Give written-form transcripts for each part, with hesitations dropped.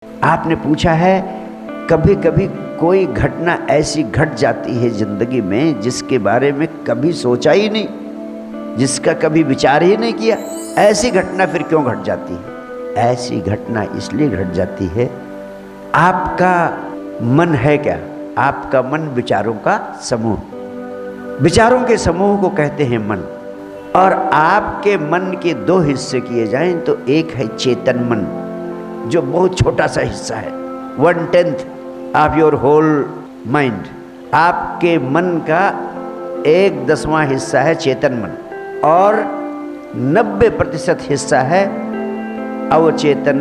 आपने पूछा है कभी कभी कोई घटना ऐसी घट जाती है जिंदगी में जिसके बारे में कभी सोचा ही नहीं, जिसका कभी विचार ही नहीं किया, ऐसी घटना फिर क्यों घट जाती है? ऐसी घटना इसलिए घट जाती है, आपका मन है क्या? आपका मन विचारों का समूह, विचारों के समूह को कहते हैं मन। और आपके मन के दो हिस्से किए जाएं तो एक है चेतन मन, जो बहुत छोटा सा हिस्सा है, 1/10 ऑफ योर होल माइंड। आपके मन का 1/10वां हिस्सा है चेतन मन, और 90% हिस्सा है अवचेतन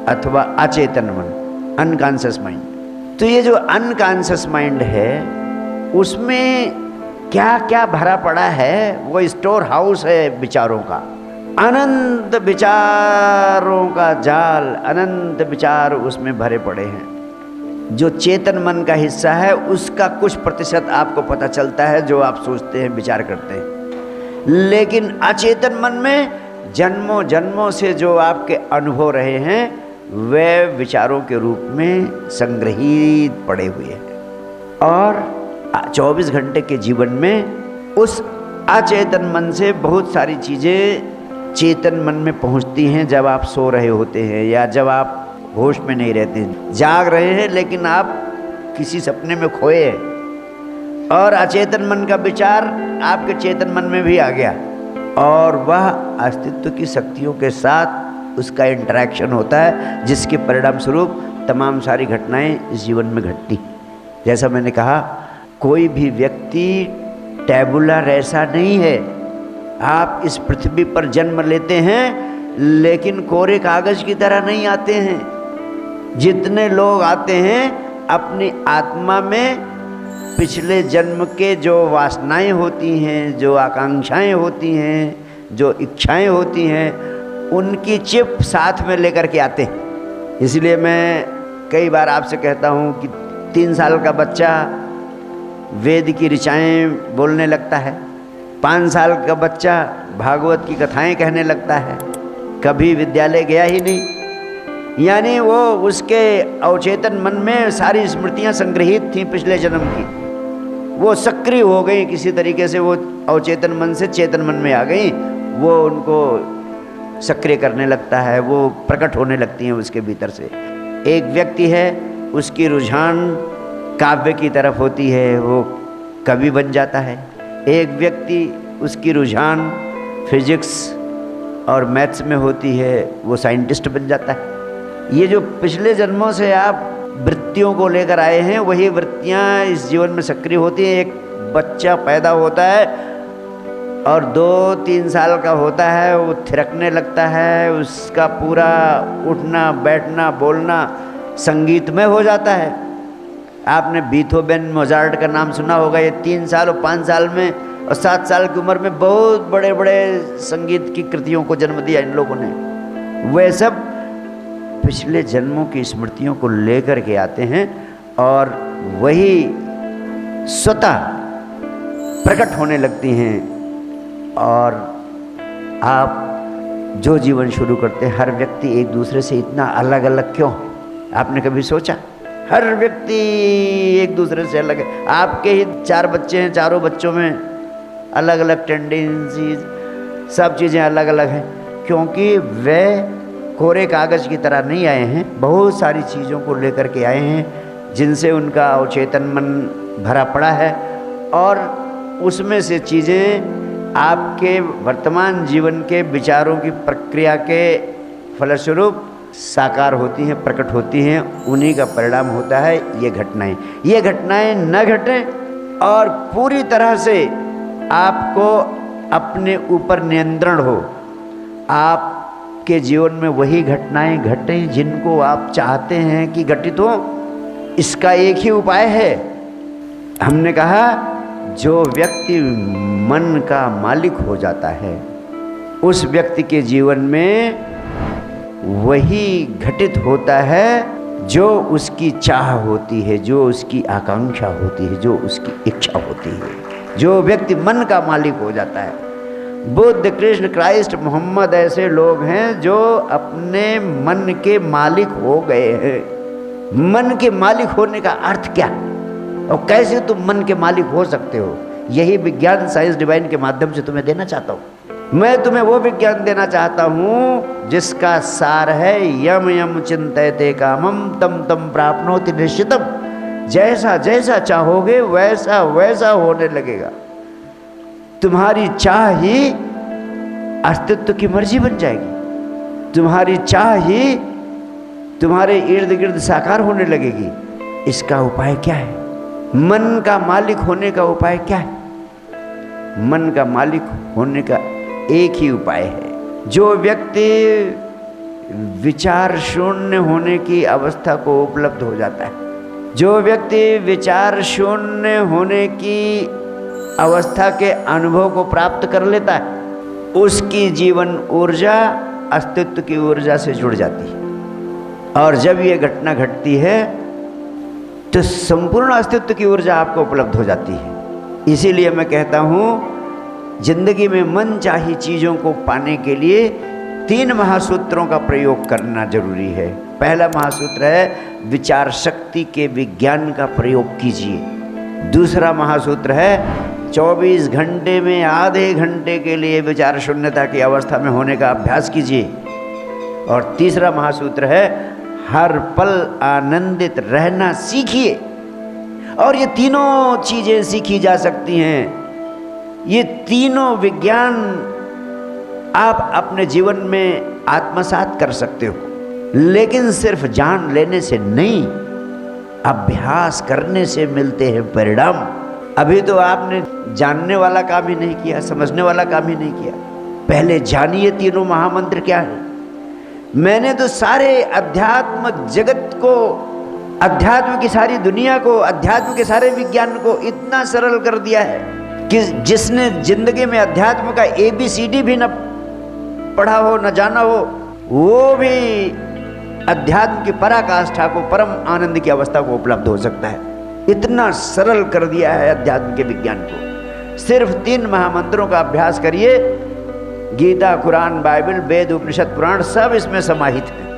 अथवा अचेतन मन, अनकॉन्शियस माइंड। तो ये जो अनकॉन्शियस माइंड है उसमें क्या क्या भरा पड़ा है, वो स्टोर हाउस है विचारों का, अनंत विचारों का जाल, अनंत विचार उसमें भरे पड़े हैं। जो चेतन मन का हिस्सा है उसका कुछ प्रतिशत आपको पता चलता है, जो आप सोचते हैं, विचार करते हैं। लेकिन अचेतन मन में जन्मों जन्मों से जो आपके अनुभव रहे हैं वे विचारों के रूप में संग्रहित पड़े हुए हैं। और 24 घंटे के जीवन में उस अचेतन मन से बहुत सारी चीज़ें चेतन मन में पहुंचती हैं जब आप सो रहे होते हैं या जब आप होश में नहीं रहते हैं, जाग रहे हैं लेकिन आप किसी सपने में खोए हैं, और अचेतन मन का विचार आपके चेतन मन में भी आ गया, और वह अस्तित्व की शक्तियों के साथ उसका इंटरेक्शन होता है, जिसके परिणाम स्वरूप तमाम सारी घटनाएं इस जीवन में घटती। जैसा मैंने कहा, कोई भी व्यक्ति टैबुला रैसा नहीं है। आप इस पृथ्वी पर जन्म लेते हैं लेकिन कोरे कागज की तरह नहीं आते हैं। जितने लोग आते हैं अपनी आत्मा में पिछले जन्म के जो वासनाएं होती हैं, जो आकांक्षाएं होती हैं, जो इच्छाएं होती हैं, उनकी चिप साथ में लेकर के आते हैं। इसलिए मैं कई बार आपसे कहता हूँ कि 3 साल का बच्चा वेद की ऋचाएं बोलने लगता है, 5 साल का बच्चा भागवत की कथाएं कहने लगता है, कभी विद्यालय गया ही नहीं। यानी वो उसके अवचेतन मन में सारी स्मृतियां संग्रहित थीं पिछले जन्म की, वो सक्रिय हो गई किसी तरीके से, वो अवचेतन मन से चेतन मन में आ गई, वो उनको सक्रिय करने लगता है, वो प्रकट होने लगती हैं उसके भीतर से। एक व्यक्ति है, उसकी रुझान काव्य की तरफ होती है, वो कवि बन जाता है। एक व्यक्ति उसकी रुझान फिजिक्स और मैथ्स में होती है, वो साइंटिस्ट बन जाता है। ये जो पिछले जन्मों से आप वृत्तियों को लेकर आए हैं, वही वृत्तियां इस जीवन में सक्रिय होती हैं। एक बच्चा पैदा होता है और 2-3 साल का होता है, वो थिरकने लगता है, उसका पूरा उठना बैठना बोलना संगीतमय हो जाता है। आपने बीथोवेन मोजार्ट का नाम सुना होगा। ये 3 साल और 5 साल में और 7 साल की उम्र में बहुत बड़े बड़े संगीत की कृतियों को जन्म दिया इन लोगों ने। वे सब पिछले जन्मों की स्मृतियों को लेकर के आते हैं और वही स्वतः प्रकट होने लगती हैं। और आप जो जीवन शुरू करते हैं, हर व्यक्ति एक दूसरे से इतना अलग अलग क्यों? आपने कभी सोचा? हर व्यक्ति एक दूसरे से अलग है। आपके ही 4 बच्चे हैं, चारों बच्चों में अलग अलग टेंडेंसीज, सब चीज़ें अलग अलग हैं, क्योंकि वे कोरे कागज की तरह नहीं आए हैं, बहुत सारी चीज़ों को लेकर के आए हैं जिनसे उनका अवचेतन मन भरा पड़ा है, और उसमें से चीज़ें आपके वर्तमान जीवन के विचारों की प्रक्रिया के फलस्वरूप साकार होती हैं, प्रकट होती हैं। उन्हीं का परिणाम होता है ये घटनाएं। ये घटनाएं न घटें और पूरी तरह से आपको अपने ऊपर नियंत्रण हो, आपके जीवन में वही घटनाएं घटें जिनको आप चाहते हैं कि घटित हो। इसका एक ही उपाय है। हमने कहा, जो व्यक्ति मन का मालिक हो जाता है उस व्यक्ति के जीवन में वही घटित होता है जो उसकी चाह होती है, जो उसकी आकांक्षा होती है, जो उसकी इच्छा होती है। जो व्यक्ति मन का मालिक हो जाता है बुद्ध, कृष्ण, क्राइस्ट, मोहम्मद ऐसे लोग हैं जो अपने मन के मालिक हो गए हैं। मन के मालिक होने का अर्थ क्या, और कैसे तुम मन के मालिक हो सकते हो, यही विज्ञान साइंस डिवाइन के माध्यम से तुम्हें देना चाहता हूँ। मैं तुम्हें वो विज्ञान देना चाहता हूँ जिसका सार है यम यम चिंतयते कामम तम तम प्राप्नोति निश्चितम। जैसा जैसा चाहोगे वैसा वैसा होने लगेगा। तुम्हारी चाह ही अस्तित्व की मर्जी बन जाएगी। तुम्हारी चाह ही तुम्हारे इर्द गिर्द साकार होने लगेगी। इसका उपाय क्या है? मन का मालिक होने का उपाय क्या है? मन का मालिक होने का एक ही उपाय है। जो व्यक्ति विचार शून्य होने की अवस्था को उपलब्ध हो जाता है, जो व्यक्ति विचार शून्य होने की अवस्था के अनुभव को प्राप्त कर लेता है, उसकी जीवन ऊर्जा अस्तित्व की ऊर्जा से जुड़ जाती है। और जब ये घटना घटती है तो संपूर्ण अस्तित्व की ऊर्जा आपको उपलब्ध हो जाती है। इसीलिए मैं कहता हूँ, जिंदगी में मन चाही चीज़ों को पाने के लिए 3 महासूत्रों का प्रयोग करना जरूरी है। पहला महासूत्र है विचार शक्ति के विज्ञान का प्रयोग कीजिए। दूसरा महासूत्र है 24 घंटे में आधे घंटे के लिए विचार शून्यता की अवस्था में होने का अभ्यास कीजिए। और तीसरा महासूत्र है हर पल आनंदित रहना सीखिए। और ये तीनों चीज़ें सीखी जा सकती हैं। ये तीनों विज्ञान आप अपने जीवन में आत्मसात कर सकते हो, लेकिन सिर्फ जान लेने से नहीं, अभ्यास करने से मिलते हैं परिणाम। अभी तो आपने जानने वाला काम ही नहीं किया, समझने वाला काम ही नहीं किया। पहले जानिए तीनों महामंत्र क्या है। मैंने तो सारे अध्यात्म जगत को, अध्यात्म की सारी दुनिया को, अध्यात्म के सारे विज्ञान को इतना सरल कर दिया है कि जिसने जिंदगी में अध्यात्म का ABCD भी न पढ़ा हो, न जाना हो, वो भी अध्यात्म की पराकाष्ठा को, परम आनंद की अवस्था को उपलब्ध हो सकता है। इतना सरल कर दिया है अध्यात्म के विज्ञान को। सिर्फ 3 महामंत्रों का अभ्यास करिए। गीता, कुरान, बाइबल, वेद, उपनिषद, पुराण सब इसमें समाहित है।